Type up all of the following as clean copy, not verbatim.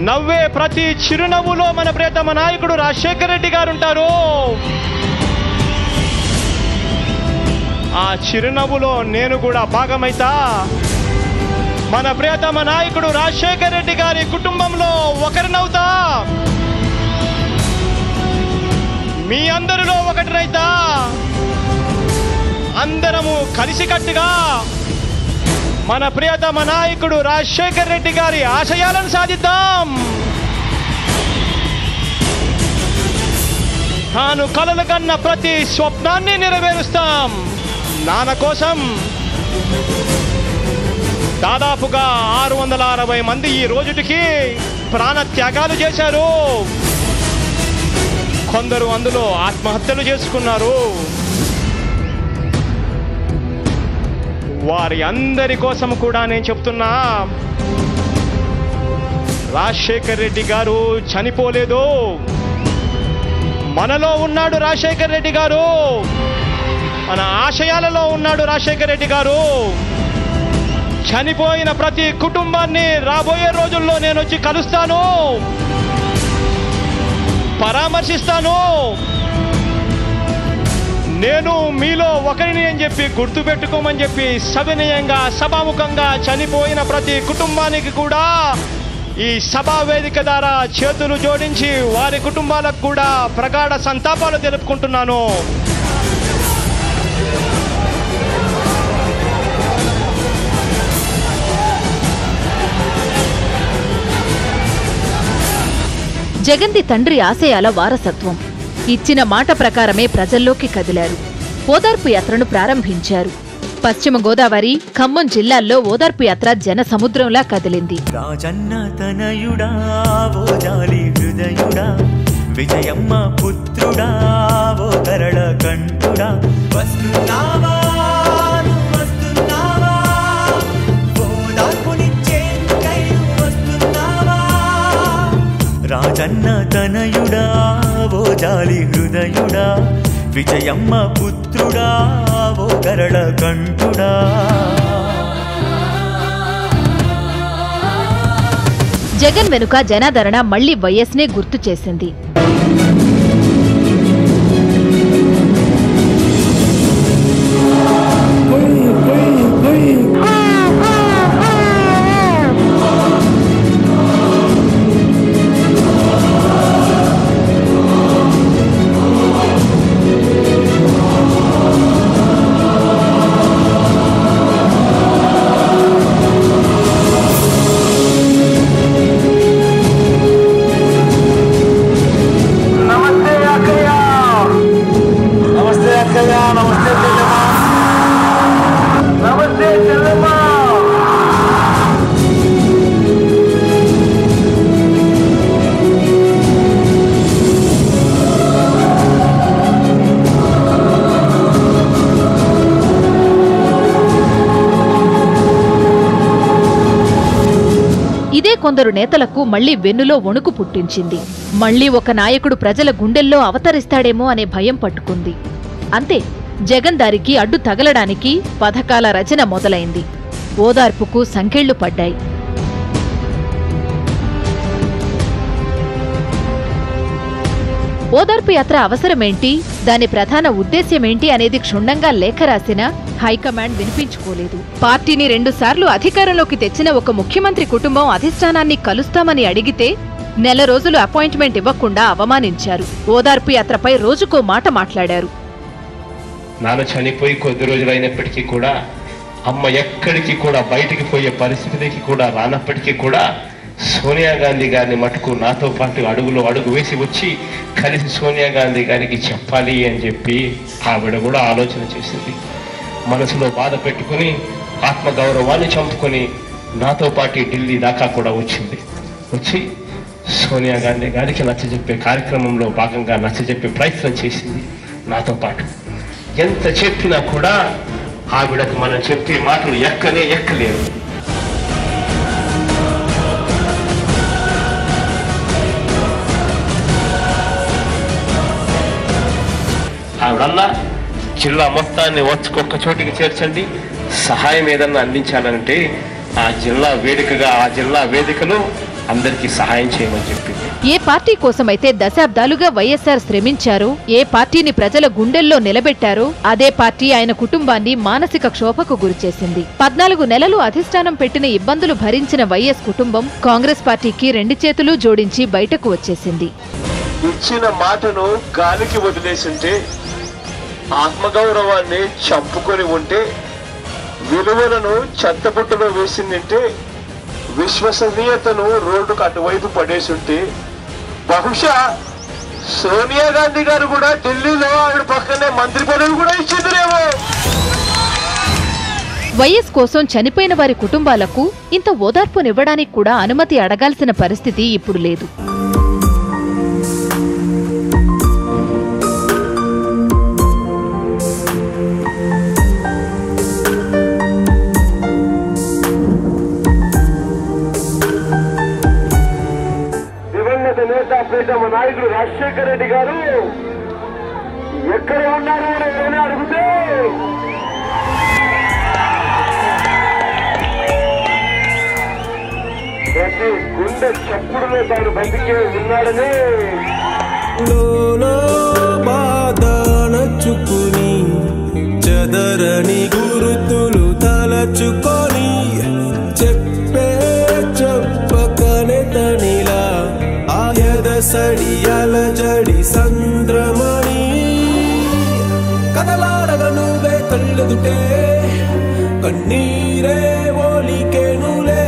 నవ్వే ప్రతి చిరునవ్వులో మన ప్రియతమ నాయకుడు రాజశేఖర రెడ్డి గారు ఉంటారు. ఆ చిరునవ్వులో నేను కూడా భాగమైతా. మన ప్రియతమ నాయకుడు రాజశేఖర రెడ్డి గారి కుటుంబంలో ఒకరినవుతా. మీ అందరిలో ఒకటినైతా. అందరము కలిసికట్టుగా మన ప్రియతమ నాయకుడు రాజశేఖర రెడ్డి గారి ఆశయాలను సాధిద్దాం. తాను కలలు కన్న ప్రతి స్వప్నాన్ని నెరవేరుస్తాం. నాన్న కోసం దాదాపుగా 660 మంది ఈ రోజుటికి ప్రాణ త్యాగాలు చేశారు. కొందరు అందులో ఆత్మహత్యలు చేసుకున్నారు. వారి అందరి కోసం కూడా నేను చెప్తున్నా, రాజశేఖర రెడ్డి గారు చనిపోలేదు. మనలో ఉన్నాడు రాజశేఖర రెడ్డి గారు. మన ఆశయాలలో ఉన్నాడు రాజశేఖర రెడ్డి గారు. చనిపోయిన ప్రతి కుటుంబాన్ని రాబోయే రోజుల్లో నేను వచ్చి కలుస్తాను, పరామర్శిస్తాను. నేను మీలో ఒకరిని అని చెప్పి గుర్తుపెట్టుకోమని చెప్పి సవినయంగా సభాముఖంగా చనిపోయిన ప్రతి కుటుంబానికి కూడా ఈ సభా వేదిక ద్వారా చేతులు జోడించి వారి కుటుంబాలకు కూడా ప్రగాఢ సంతాపాలు తెలుపుకుంటున్నాను. జగన్ది తండ్రి ఆశయాల వారసత్వం. ఇచ్చిన మాట ప్రకారమే ప్రజల్లోకి కదిలారు. ఓదార్పు యాత్రను ప్రారంభించారు. పశ్చిమ గోదావరి, ఖమ్మం జిల్లాల్లో ఓదార్పు యాత్ర జన సముద్రంలా కదిలింది. రాజన్న తనయుడా ఓ జాలి హృదయుడా, విజయమ్మ పుత్రుడా ఓ కరళ కంఠుడా, వస్తున్నావా వస్తున్నావా, ఓదార్పునిచ్చేందుకై వస్తున్నావా. రాజన్న తనయుడా ఓ జాలి హృదయుడా, విజయమ్మ పుత్రుడా ఓ కరళ కంఠుడా. జగన్ వెనుక జనాదరణ మళ్లీ వైఎస్నే గుర్తు చేసింది. ఇదే కొందరు నేతలకు మళ్లీ వెన్నులో వణుకు పుట్టించింది. మళ్లీ ఒక నాయకుడు ప్రజల గుండెల్లో అవతరిస్తాడేమో అనే భయం పట్టుకుంది. అంతే, జగన్ దారికి అడ్డు తగలడానికి పథకాల రచన మొదలైంది. ఓదార్పుకు సంకెళ్లు పడ్డాయి. ఓదార్పు యాత్ర అవసరమేంటి, దాని ప్రధాన ఉద్దేశ్యమేంటి అనేది క్షుణ్ణంగా లేఖ రాసినా హైకమాండ్ వినిపించుకోలేదు. పార్టీని 2 సార్లు అధికారంలోకి తెచ్చిన ఒక ముఖ్యమంత్రి కుటుంబం అధిష్టానాన్ని కలుస్తామని అడిగితే నెల రోజులు అపాయింట్మెంట్ ఇవ్వకుండా అవమానించారు. ఓదార్పు యాత్రపై రోజుకో మాట మాట్లాడారు. నాన్న చనిపోయి కొద్ది రోజులైనప్పటికీ కూడా అమ్మ ఎక్కడికి కూడా బయటికి పోయే పరిస్థితికి కూడా రానప్పటికీ కూడా సోనియా గాంధీ గారిని మటుకు నాతో పాటు అడుగులో అడుగు వేసి వచ్చి కలిసి సోనియా గాంధీ గారికి చెప్పాలి అని చెప్పి ఆవిడ కూడా ఆలోచన చేసింది. మనసులో బాధ పెట్టుకుని ఆత్మగౌరవాన్ని చంపుకొని నాతో పాటు ఢిల్లీ దాకా కూడా వచ్చింది. వచ్చి సోనియా గాంధీ గారికి నచ్చజెప్పే కార్యక్రమంలో భాగంగా నచ్చజెప్పే ప్రయత్నం చేసింది నాతో పాటు. ఎంత చెప్పినా కూడా ఆవిడకు మనం చెప్పే మాటలు ఎక్కలేరు. ఆవిడల్లా జిల్లా మొత్తాన్ని ఒక్క చోటికి చేర్చండి, సహాయం ఏదన్నా అందించాలంటే ఆ జిల్లా వేదికగా ఆ జిల్లా వేదికలో అందరికీ సహాయం చేయమని చెప్పింది. ఏ పార్టీ కోసమైతే దశాబ్దాలుగా వైఎస్ఆర్ శ్రమించారో, ఏ పార్టీని ప్రజల గుండెల్లో నిలబెట్టారో అదే పార్టీ ఆయన కుటుంబాన్ని మానసిక క్షోభకు గురిచేసింది. 14 నెలలు అధిష్టానం పెట్టిన ఇబ్బందులు భరించిన వైఎస్ కుటుంబం కాంగ్రెస్ పార్టీకి 2 చేతులు జోడించి బయటకు వచ్చేసింది. ఇచ్చిన మాటను గాలికి వదిలేసింటే, ఆత్మగౌరవాన్ని చంపుకొని ఉంటే, విలువలను చెత్తబుట్టలో వేసిందంటే, విశ్వసనీయతను రోడ్డుకు అటువైపు పడేసుంటే బహుశా సోనియా గాంధీ గారు కూడా ఢిల్లీలో ఆవిడ పక్కనే మంత్రి పదవి కూడా ఇచ్చిందిరేమో. వైఎస్ కోసం చనిపోయిన వారి కుటుంబాలకు ఇంత ఓదార్పునివ్వడానికి కూడా అనుమతి అడగాల్సిన పరిస్థితి ఇప్పుడు లేదు. ప్రీతమ నాయకుడు రాజశేఖర రెడ్డి గారు ఎక్కడ ఉన్నారు అని అడిగితే ప్రతి గుండె చప్పుడులో తాను బతికే ఉన్నాడని బాధనచుకుని చదరని గురుతులు తలచుకొని చెప్పే చెప్పకనే తనిలా సడి అలజడి సంద్రమణి కదలాడగ నువ్వే కళ్ళెదుటే కన్నీరే ఓలికేనులే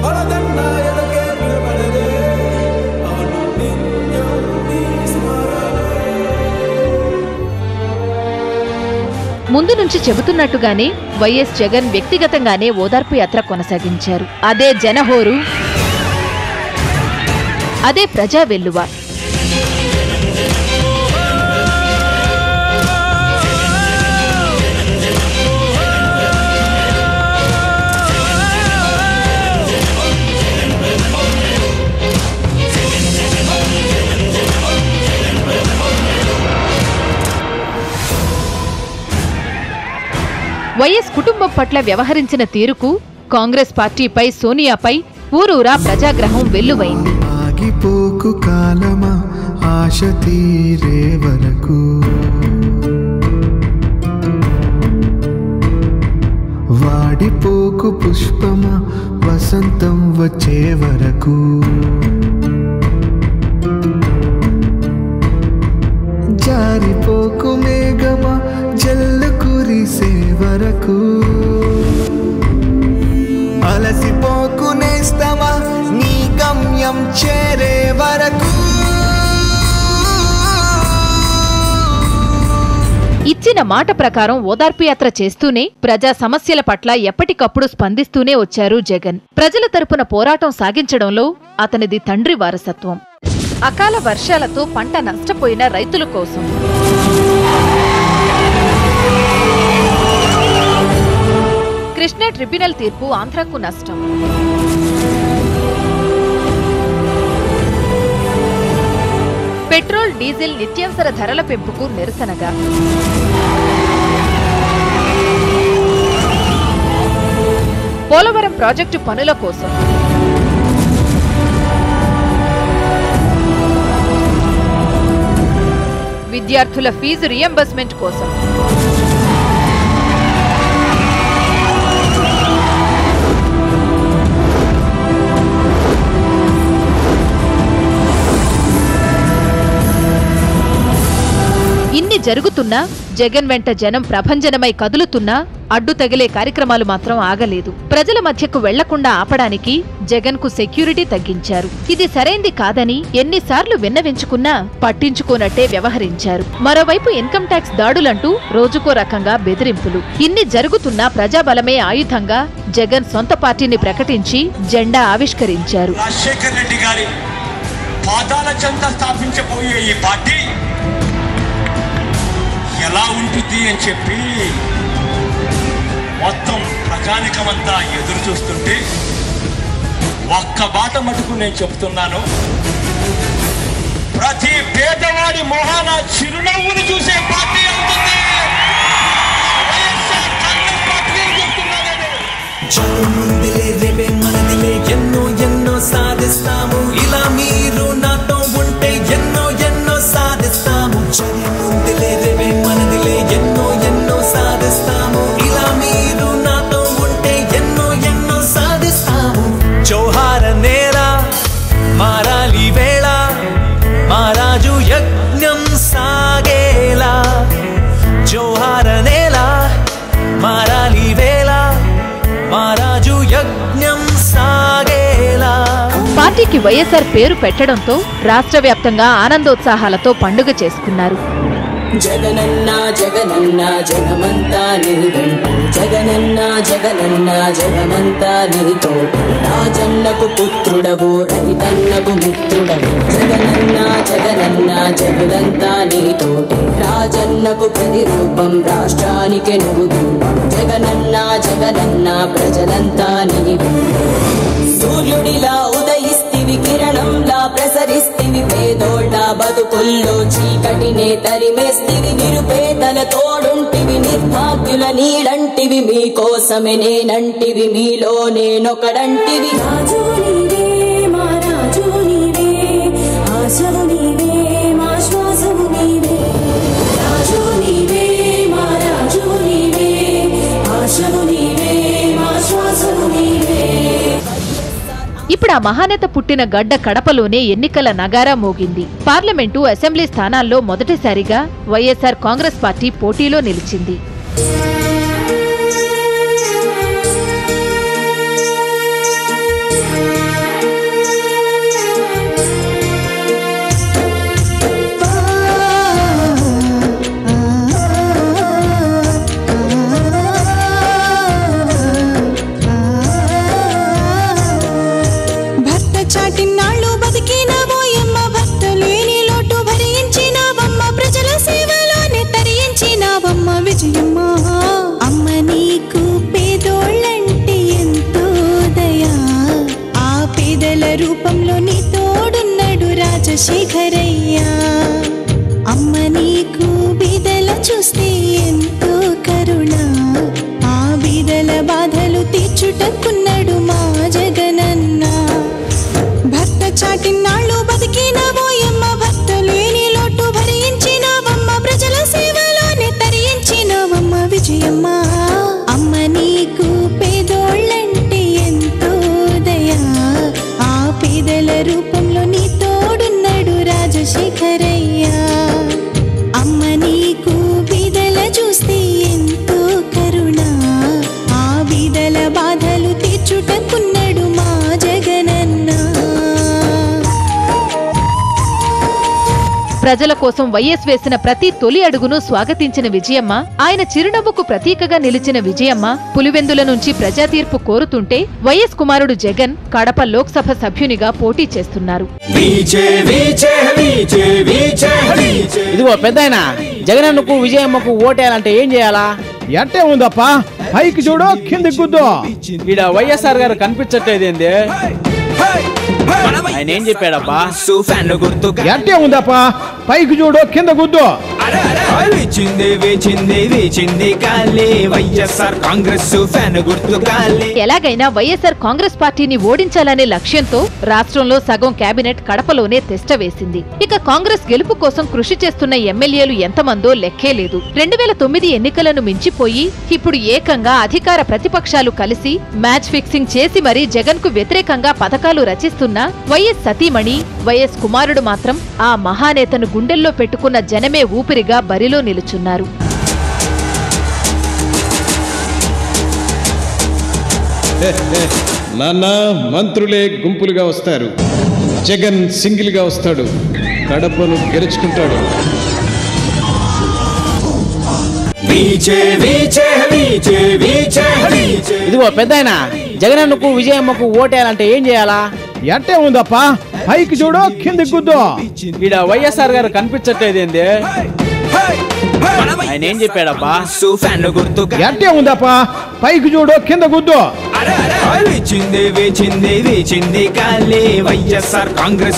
అలదన్న ఎదకే నిలబడదే అను నిత్యం నీ స్మరణే. ముందు నుంచి చెబుతున్నట్టుగానే వైఎస్ జగన్ వ్యక్తిగతంగానే ఓదార్పు యాత్ర కొనసాగించారు. అదే జనహోరు, అదే ప్రజా వెల్లువ. వైఎస్ కుటుంబం పట్ల వ్యవహరించిన తీరుకు కాంగ్రెస్ పార్టీపై, సోనియాపై ఊరూరా ప్రజాగ్రహం వెల్లువైంది. ఆగిపోకు కాలమా ఆశ తీరే వరకు, వాడిపోకు పుష్పమా వసంతం వచ్చే వరకు, జారిపోకు మేఘమా జల్లు కురిసే వరకు, అలసిపోకు నేస్తమా నీ గమ్యం చేరే వరకు. ఇచ్చిన మాట ప్రకారం ఓదార్పు యాత్ర చేస్తూనే ప్రజా సమస్యల పట్ల ఎప్పటికప్పుడు స్పందిస్తూనే వచ్చారు జగన్. ప్రజల తరపున పోరాటం సాగించడంలో అతనిది తండ్రి వారసత్వం. అకాల వర్షాలతో పంట నష్టపోయిన రైతుల కోసం, కృష్ణా ట్రిబ్యునల్ తీర్పు ఆంధ్రాకు నష్టం, పెట్రోల్ డీజిల్ నిత్యావసర ధరల పెంపుకు నిరసనగా, పోలవరం ప్రాజెక్టు పనుల కోసం, విద్యార్థుల ఫీజు రియంబర్స్మెంట్ కోసం, ఇన్ని జరుగుతున్నా జగన్ వెంట జనం ప్రభంజనమై కదులుతున్నా అడ్డు తగిలే కార్యక్రమాలు మాత్రం ఆగలేదు. ప్రజల మధ్యకు వెళ్లకుండా ఆపడానికి జగన్ కు సెక్యూరిటీ తగ్గించారు. ఇది సరైంది కాదని ఎన్నిసార్లు విన్నవించుకున్నా పట్టించుకోనట్టే వ్యవహరించారు. మరోవైపు ఇన్కమ్ ట్యాక్స్ దాడులంటూ రోజుకో రకంగా బెదిరింపులు. ఇన్ని జరుగుతున్నా ప్రజాబలమే ఆయుధంగా జగన్ సొంత పార్టీని ప్రకటించి జెండా ఆవిష్కరించారు. రాజశేఖర రెడ్డి గారి పాదాల చెంత స్థాపించబోయే ఈ పార్టీ ఎలా ఉంటుంది అని చెప్పి మొత్తం ప్రజానికమంతా ఎదురు చూస్తుంటే ఒక్క బాట మటుకు నేను చెప్తున్నాను, ప్రతి పేదవాడి మొహాన చిరునవ్వును చూసే పార్టీ అవుతుంది. చెప్తున్నాను. మారాలి వేళ మారాజు యజ్ఞం సాగేలా జోహార నేల మారాలి వేళ మారాజు యజ్ఞం సాగేలా. పార్టీకి వైఎస్ఆర్ పేరు పెట్టడంతో రాష్ట్ర వ్యాప్తంగా ఆనందోత్సాహాలతో పండుగ చేసుకున్నారు. జగనన్న జగనన్న జగమంతా నీదంటూ జగనన్న జగనన్న జగమంతా నీతో రాజన్నకు పుత్రుడవు రైతన్నకు మిత్రుడవు జగనన్న జగనన్న జగదంతా నీతో రాజన్నకు ప్రతిరూపం రాష్ట్రానికి నువ్వు జగనన్న జగనన్న ప్రజలంతా నీవు సూర్యుడిలా ఉదయిస్తివి కిరణంలా ప్రసరిస్తివి పేదోళ్ళ బతుకుల్లో చీకటినే తరిమేస్తివి నిరుపేదల తోడుంటివి నిర్భాగ్యుల నీడంటివి మీకోసమే నేనంటివి మీలో నేనొకడంటివి రాజు నీవే మా రాజు నీవే ఆశవు నీవే మా శ్వాసవు నీవే రాజు నీవే మా రాజు నీవే ఆశవు నీవే మా శ్వాసవు నీవే. ఇప్పుడు ఆ మహానేత పుట్టిన గడ్డ కడపలోనే ఎన్నికల నగారా మోగింది. పార్లమెంటు, అసెంబ్లీ స్థానాల్లో మొదటిసారిగా వైఎస్ఆర్ కాంగ్రెస్ పార్టీ పోటీలో నిలిచింది. చాటిన్నాళ్ళు బతికినావోయమ్మ భర్త లేని లోటు భరించినావమ్మ ప్రజల సేవలోనే తరించినావమ్మ విజయమ్మ. అమ్మ నీకు పేదోళ్ళంటే ఎంతో దయా ఆ పేదల రూపంలో నీ తోడున్నాడు రాజశేఖరయ్యా. అమ్మ నీకు బీదల చూస్తే ఎంతో కరుణ ఆ బీదల బాధలు తీర్చుటకున్నాడు మా జగనన్న. భర్త చాటిన్నాళ్ళు బతికినావోయమ్మ భర్త లేని లోటు భరించినావమ్మ ప్రజల సేవలోనే తరించినావమ్మ విజయమ్మ. అమ్మ నీకు పేదోళ్ళంటే ఎంతో దయా ఆ పేదల రూపంలో నీ తోడున్నాడు రాజశేఖరయ్యా. అమ్మ నీకు బీదల చూస్తే ఎంతో కరుణ ఆ బీదల బాధలు తీర్చుటకున్నాడు మా జగనన్న. ప్రజల కోసం వైఎస్ వేసిన ప్రతి తొలి అడుగును స్వాగతించిన విజయమ్మ, ఆయన చిరునవ్వుకు ప్రతీకగా నిలిచిన విజయమ్మ పులివెందుల నుంచి ప్రజా తీర్పు కోరుతుంటే వైఎస్ కుమారుడు జగన్ కడప లోక్సభ సభ్యునిగా పోటీ చేస్తున్నారు. ఇదిగో పెద్దాయన, జగనన్నకు విజయమ్మకు ఓటేయాలంటే ఏం చేయాలా? ఎట్టే ఉందప్పా, పైకి చూడు కిందకి గుద్దు. ఈడ వైఎస్ఆర్ గారు కనిపించట్లేదేంది? ఆయన ఏం చెప్పాడబ్బా? ఎట్టే ఉందప్పా, పైకి చూడు కింద గుద్దు. ఎలాగైనా వైఎస్ఆర్ కాంగ్రెస్ పార్టీని ఓడించాలనే లక్ష్యంతో రాష్ట్రంలో సగం కేబినెట్ కడపలోనే తిష్ట వేసింది. ఇక కాంగ్రెస్ గెలుపు కోసం కృషి చేస్తున్న ఎమ్మెల్యేలు ఎంతమందో లెక్కే లేదు. 2009 ఎన్నికలను మించిపోయి ఇప్పుడు ఏకంగా అధికార ప్రతిపక్షాలు కలిసి మ్యాచ్ ఫిక్సింగ్ చేసి మరీ జగన్ కు వ్యతిరేకంగా పథకాలు రచిస్తున్న వైఎస్ సతీమణి, వైఎస్ కుమారుడు మాత్రం ఆ మహానేతను గుండెల్లో పెట్టుకున్న జనమే ఊపిరిగా బరిలో నిలుచున్నారు. నాన్న, మంత్రులే గుంపులుగా వస్తారు, జగన్ సింగిల్ గా వస్తాడు, కడపను గెలుచుకుంటాడు. ఇదిగో పెద్దాయన, జగనన్నకు విజయమ్మకు ఓటేయాలంటే ఏం చేయాలా? ఎట్టే ఉందప్పా, పైకి చూడు కిందకి గుద్దు. ఈడ వైఎస్ఆర్ గారు కనిపించట్లేదేంది? ఆయన ఏం చెప్పాడబ్బా? ఎట్టే ఉందప్పా, పైకి చూడు కింద గుద్దు. వైఎస్ఆర్ కాంగ్రెస్